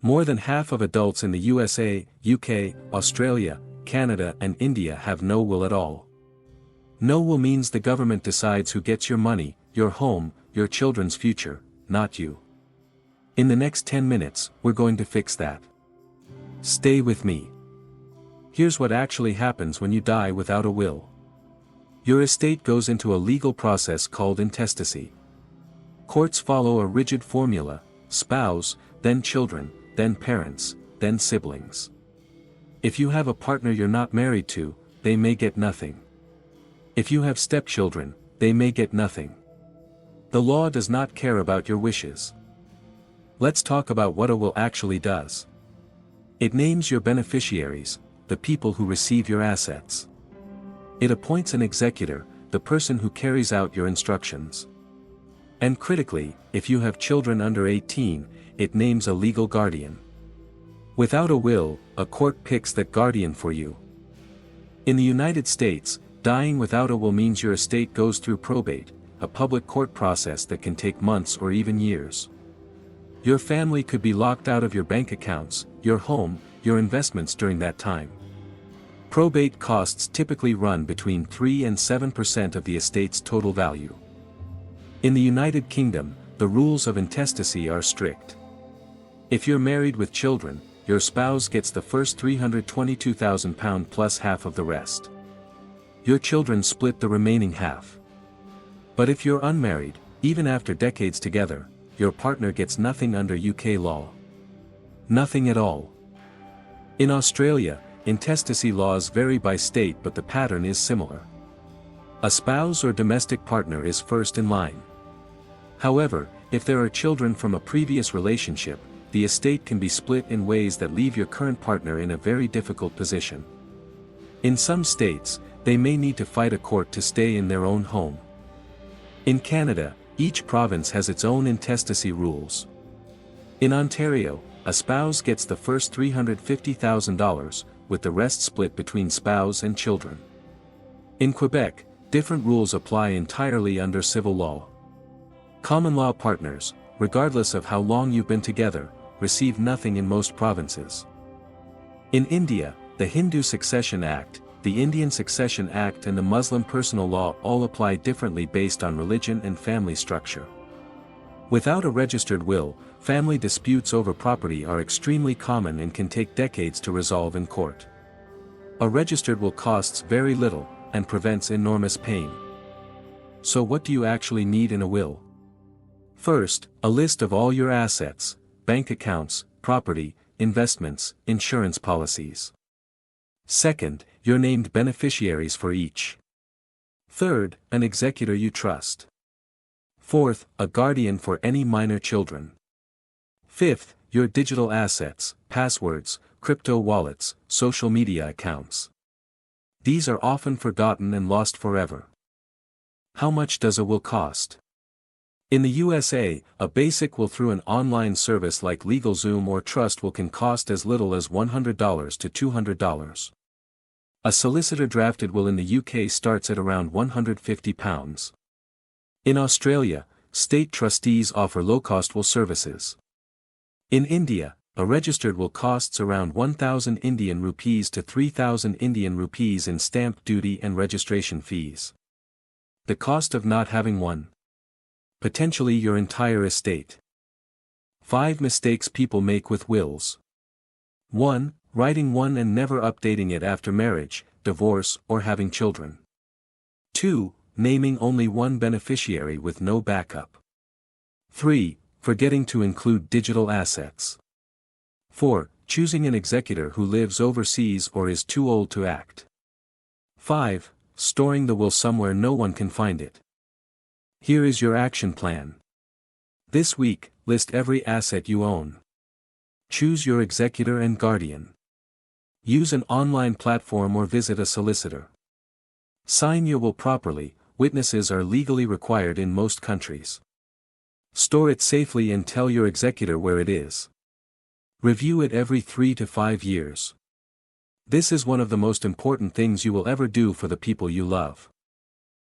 More than half of adults in the USA, UK, Australia, Canada and India have no will at all. No will means the government decides who gets your money, your home, your children's future, not you. In the next 10 minutes, we're going to fix that. Stay with me. Here's what actually happens when you die without a will. Your estate goes into a legal process called intestacy. Courts follow a rigid formula: spouse, then children, then parents, then siblings. If you have a partner you're not married to, they may get nothing. If you have stepchildren, they may get nothing. The law does not care about your wishes. Let's talk about what a will actually does. It names your beneficiaries, the people who receive your assets. It appoints an executor, the person who carries out your instructions. And critically, if you have children under 18, it names a legal guardian. Without a will, a court picks that guardian for you. In the United States, dying without a will means your estate goes through probate, a public court process that can take months or even years. Your family could be locked out of your bank accounts, your home, your investments during that time. Probate costs typically run between 3 and 7% of the estate's total value. In the United Kingdom, the rules of intestacy are strict. If you're married with children, your spouse gets the first £322,000 plus half of the rest. Your children split the remaining half. But if you're unmarried, even after decades together, your partner gets nothing under UK law. Nothing at all. In Australia, intestacy laws vary by state, but the pattern is similar. A spouse or domestic partner is first in line. However, if there are children from a previous relationship, the estate can be split in ways that leave your current partner in a very difficult position. In some states, they may need to fight a court to stay in their own home. In Canada, each province has its own intestacy rules. In Ontario, a spouse gets the first $350,000, with the rest split between spouse and children. In Quebec, different rules apply entirely under civil law. Common law partners, regardless of how long you've been together, receive nothing in most provinces. In India, the Hindu Succession Act, the Indian Succession Act and the Muslim personal law all apply differently based on religion and family structure. Without a registered will, family disputes over property are extremely common and can take decades to resolve in court. A registered will costs very little, and prevents enormous pain. So what do you actually need in a will? First, a list of all your assets, bank accounts, property, investments, insurance policies. Second, your named beneficiaries for each. Third, an executor you trust. Fourth, a guardian for any minor children. Fifth, your digital assets, passwords, crypto wallets, social media accounts. These are often forgotten and lost forever. How much does a will cost? In the USA, a basic will through an online service like LegalZoom or Trust will can cost as little as $100 to $200. A solicitor-drafted will in the UK starts at around £150. In Australia, state trustees offer low-cost will services. In India, a registered will costs around 1,000 Indian rupees to 3,000 Indian rupees in stamp duty and registration fees. The cost of not having one. Potentially your entire estate. 5 mistakes people make with wills. 1. Writing one and never updating it after marriage, divorce, or having children. 2. Naming only one beneficiary with no backup. 3. Forgetting to include digital assets. 4. Choosing an executor who lives overseas or is too old to act. 5. Storing the will somewhere no one can find it. Here is your action plan. This week, list every asset you own. Choose your executor and guardian. Use an online platform or visit a solicitor. Sign your will properly, witnesses are legally required in most countries. Store it safely and tell your executor where it is. Review it every 3 to 5 years. This is one of the most important things you will ever do for the people you love.